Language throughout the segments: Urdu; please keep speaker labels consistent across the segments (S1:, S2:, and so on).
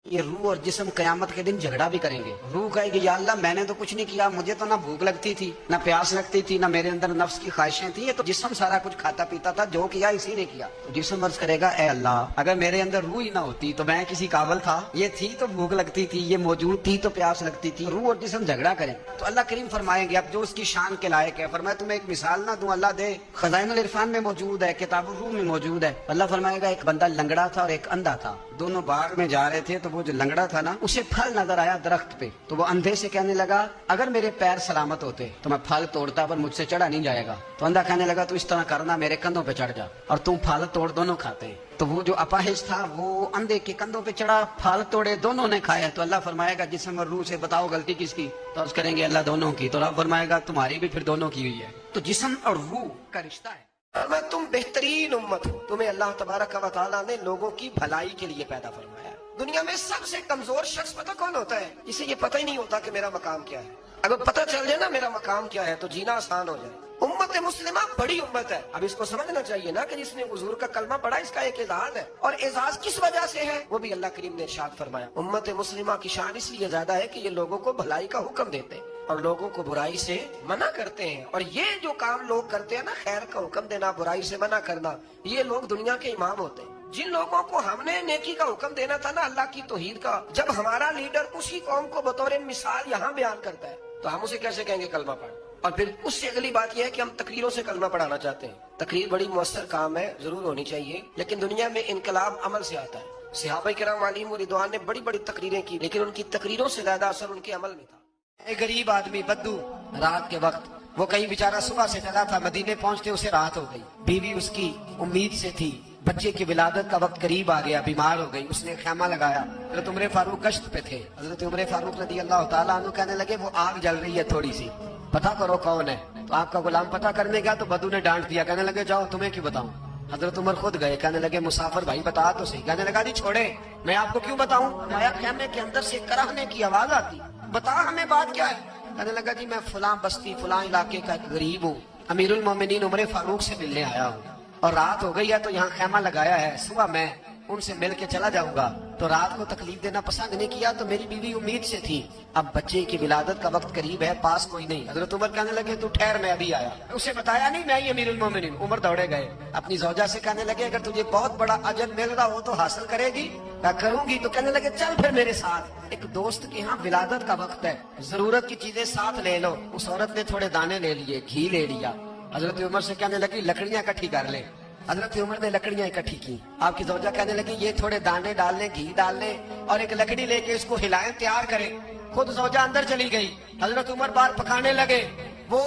S1: یہ روح اور جسم قیامت کے دن جھگڑا بھی کریں گے۔ روح کہے گی یا اللہ میں نے تو کچھ نہیں کیا، مجھے تو نہ بھوک لگتی تھی نہ پیاس لگتی تھی نہ میرے اندر نفس کی خواہشیں تھیں، یہ تو جسم سارا کچھ کھاتا پیتا تھا، جو کیا اسی نے کیا۔ تو جسم عرض کرے گا اے اللہ اگر میرے اندر روح ہی نہ ہوتی تو میں کسی قابل تھا؟ یہ تھی تو بھوک لگتی تھی، یہ موجود تھی تو پیاس لگتی تھی۔ روح اور جسم جھگڑا کریں تو اللہ کریم فرمائیں گے اب جو اس کی شان کے لائق ہے، فرمایا تمہیں ایک مثال نہ دوں؟ اللہ دے، خزائن العرفان میں موجود ہے، کتاب الروح میں موجود ہے۔ اللہ فرمائے گا ایک بندہ لنگڑا تھا اور ایک اندھا تھا، دونوں باغ میں جا رہے تھے تو وہ جو لنگڑا تھا نا اسے پھل نظر آیا درخت پہ، تو وہ اندھے سے کہنے لگا اگر میرے پیر سلامت ہوتے تو میں پھل توڑتا پر مجھ سے چڑھا نہیں جائے گا۔ تو اندھا کہنے لگا تو اس طرح کرنا، میرے کندھوں پہ چڑھ جا اور تم پھل توڑ، دونوں کھاتے ہیں۔ تو وہ جو اپاہج تھا وہ اندھے کے کندھوں پہ چڑھا، پھل توڑے، دونوں نے کھایا۔ تو اللہ فرمائے گا جسم اور روح سے بتاؤ غلطی کس کی؟ تو عرض کریں گے اللہ دونوں کی۔ تو اللہ فرمائے گا تمہاری بھی پھر دونوں کی ہوئی ہے۔ تو جسم اور روح کا رشتہ ہے۔
S2: میں تم بہترین امت ہو، تمہیں اللہ تبارک و تعالیٰ نے لوگوں کی بھلائی کے لیے پیدا فرمایا۔ دنیا میں سب سے کمزور شخص پتہ کون ہوتا ہے؟ جسے یہ پتہ ہی نہیں ہوتا کہ میرا مقام کیا ہے۔ اگر پتہ چل جائے نا میرا مقام کیا ہے تو جینا آسان ہو جائے۔ امت مسلمہ بڑی امت ہے، اب اس کو سمجھنا چاہیے نا کہ جس نے حضور کا کلمہ پڑھا اس کا ایک اعزاز ہے، اور اعزاز کس وجہ سے ہے وہ بھی اللہ کریم نے ارشاد فرمایا۔ امت مسلمہ کی شان اس لیے زیادہ ہے کہ یہ لوگوں کو بھلائی کا حکم دیتے ہیں اور لوگوں کو برائی سے منع کرتے ہیں، اور یہ جو کام لوگ کرتے ہیں نا، خیر کا حکم دینا، برائی سے منع کرنا، یہ لوگ دنیا کے امام ہوتے ہیں۔ جن لوگوں کو ہم نے نیکی کا حکم دینا تھا نا، اللہ کی توحید کا، جب ہمارا لیڈر اسی قوم کو بطور مثال یہاں بیان کرتا ہے تو ہم اسے کیسے کہیں گے کلمہ پڑھ؟ اور پھر اس سے اگلی بات یہ ہے کہ ہم تقریروں سے کلمہ پڑھانا چاہتے ہیں۔ تقریر بڑی مؤثر کام ہے، ضرور ہونی چاہیے، لیکن دنیا میں انقلاب عمل سے آتا ہے۔ صحابہ کرام علیہم رضوان نے بڑی بڑی تقریریں کی، لیکن ان کی تقریروں سے زیادہ اثر ان کے عمل میں تھا۔ ایک غریب آدمی بدو رات کے وقت، وہ کہیں بیچارہ صبح سے چلا تھا، مدینے پہنچتے اسے رات ہو گئی، بیوی اس کی امید سے تھی، بچے کی ولادت کا وقت قریب آ گیا، بیمار ہو گئی، اس نے خیمہ لگایا۔ حضرت عمر فاروق گشت پہ تھے، حضرت عمر فاروق رضی اللہ تعالیٰ عنہ کہنے لگے وہ آگ جل رہی ہے تھوڑی سی، پتہ کرو کون ہے۔ تو آپ کا غلام پتہ کرنے گیا تو بدو نے ڈانٹ دیا، کہنے لگے جاؤ تمہیں کیوں بتاؤں۔ حضرت عمر خود گئے، کہنے لگے مسافر بھائی بتا تو صحیح۔ کہنے لگا جی چھوڑے، میں آپ کو کیوں بتاؤں، آیا خیمے کے اندر سے کراہنے کی آواز آتی، بتا ہمیں بات کیا ہے۔ کہنے لگا جی میں فلاں بستی فلاں علاقے کا ایک غریب ہوں، امیر المومنین عمر فاروق سے ملنے آیا ہوں، اور رات ہو گئی ہے تو یہاں خیمہ لگایا ہے، صبح میں ان سے مل کے چلا جاؤں گا، تو رات کو تکلیف دینا پسند نہیں کیا، تو میری بیوی امید سے تھی، اب بچے کی ولادت کا وقت قریب ہے، پاس کوئی نہیں۔ حضرت عمر کہنے لگے تو ٹھہر میں ابھی آیا، اسے بتایا نہیں میں ہی امیر المومنین۔ عمر دوڑے گئے، اپنی زوجہ سے کہنے لگے اگر تجھے بہت بڑا اجر مل رہا ہو تو حاصل کرے گی؟ میں کروں گی۔ تو کہنے لگے چل پھر میرے ساتھ، ایک دوست کے ہاں ولادت کا وقت ہے، ضرورت کی چیزیں ساتھ لے لو۔ اس عورت نے تھوڑے دانے لے لیے، گھی لے لیا، حضرت عمر سے کہنے لگی لکڑیاں اکٹھی کر لے۔ حضرت عمر نے لکڑیاں اکٹھی کی، آپ کی زوجہ کہنے لگی یہ تھوڑے دانے ڈال لیں، گھی ڈال لیں، اور ایک لکڑی لے کے اس کو ہلائیں، تیار کریں۔ خود زوجہ اندر چلی گئی، حضرت عمر بار پکانے لگے۔ وہ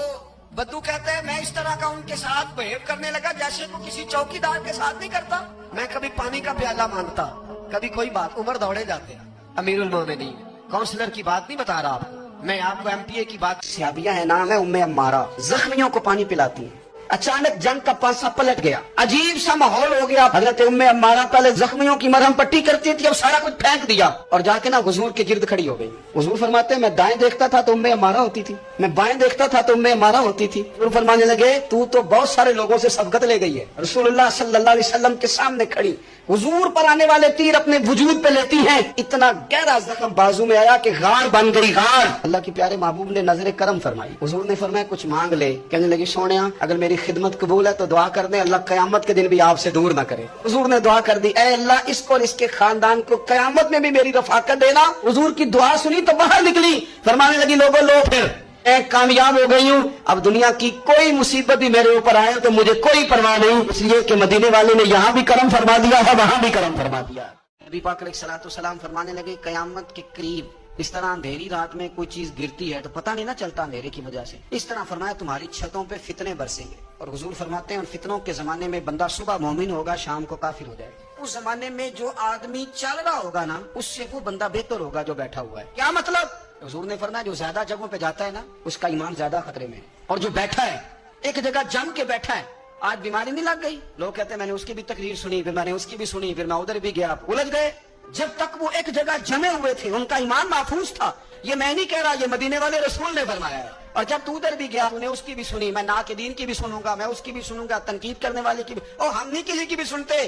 S2: بدو کہتے ہیں میں اس طرح کا ان کے ساتھ بہیو کرنے لگا جیسے وہ کسی چوکی دار کے ساتھ نہیں کرتا، میں کبھی پانی کا پیالہ مانگتا، کبھی کوئی بات۔ عمر دوڑے جاتے ہیں، امیر المومنین کونسلر کی بات نہیں بتا رہا آپ کو، میں آپ کو ایم پی اے کی بات۔
S1: صحابیہ ہے، نام ہے ام عمارہ، زخمیوں کو پانی پلاتی ہیں۔ اچانک جنگ کا پانسا پلٹ گیا، عجیب سا ماحول ہو گیا۔ حضرت ام عمارہ پہلے زخمیوں کی مرہم پٹی کرتی تھی، اب سارا کچھ پھینک دیا اور جا کے نا حضور کے گرد کھڑی ہو گئی۔ حضور فرماتے ہیں میں دائیں دیکھتا تھا تو ام عمارہ ہوتی تھی، میں بائیں دیکھتا تھا تو ام عمارہ ہوتی تھی۔ حضور فرمانے لگے تو بہت سارے لوگوں سے سبقت لے گئی ہے۔ رسول اللہ صلی اللہ علیہ وسلم کے سامنے کھڑی حضور پر آنے والے تیر اپنے وجود پہ لیتی ہیں، اتنا گہرا زخم بازو میں آیا کہ غار بن گئی، غار۔ اللہ کے پیارے محبوب نے نظر کرم فرمائی، حضور نے فرمایا کچھ مانگ لے۔ کہنے لگی سونیا اگر میری خدمت قبول ہے تو دعا کر دیں اللہ قیامت کے دن بھی آپ سے دور نہ کرے۔ حضور نے دعا کر دی، اے اللہ اس کو اور اس کے خاندان کو قیامت میں بھی میری رفاقت دینا۔ حضور کی دعا سنی تو باہر نکلی، فرمانے لگی لوگوں لو پھر میں کامیاب ہو گئی ہوں، اب دنیا کی کوئی مصیبت بھی میرے اوپر آئے تو مجھے کوئی پرواہ نہیں، اس لیے کہ مدینے والے نے یہاں بھی کرم فرما دیا ہے وہاں بھی کرم فرما دیا۔ نبی پاک علیہ الصلوۃ والسلام فرمانے لگے قیامت کے قریب اس طرح اندھیری رات میں کوئی چیز گرتی ہے تو پتہ نہیں نہ چلتا اندھیرے کی وجہ سے، اس طرح فرمایا تمہاری چھتوں پہ فتنے برسیں گے۔ اور حضور فرماتے ہیں ان فتنوں کے زمانے میں بندہ صبح مومن ہوگا شام کو کافر ہو جائے گا۔ اس زمانے میں جو آدمی چل رہا ہوگا نا اس سے وہ بندہ بہتر ہوگا جو بیٹھا ہوا ہے۔ کیا مطلب؟ حضور نے فرمایا جو زیادہ جگہوں پہ جاتا ہے نا اس کا ایمان زیادہ خطرے میں ہے، اور جو بیٹھا ہے ایک جگہ جم کے بیٹھا ہے، آج بیماری نہیں لگ گئی، لوگ کہتے ہیں میں نے اس کی بھی تقریر سنی، پھر میں نے اس کی بھی سنی، پھر میں ادھر بھی گیا، الجھ گئے۔ جب تک وہ ایک جگہ جمے ہوئے تھے ان کا ایمان محفوظ تھا۔ یہ میں نہیں کہہ رہا، یہ مدینے والے رسول نے فرمایا ہے۔ اور جب تو ادھر بھی گیا تو نے اس کی بھی سنی، میں ناقدین کی بھی سنوں گا، میں اس کی بھی سنوں گا، تنقید کرنے والے کی بھی، اور ہم نہیں کسی کی بھی سنتے۔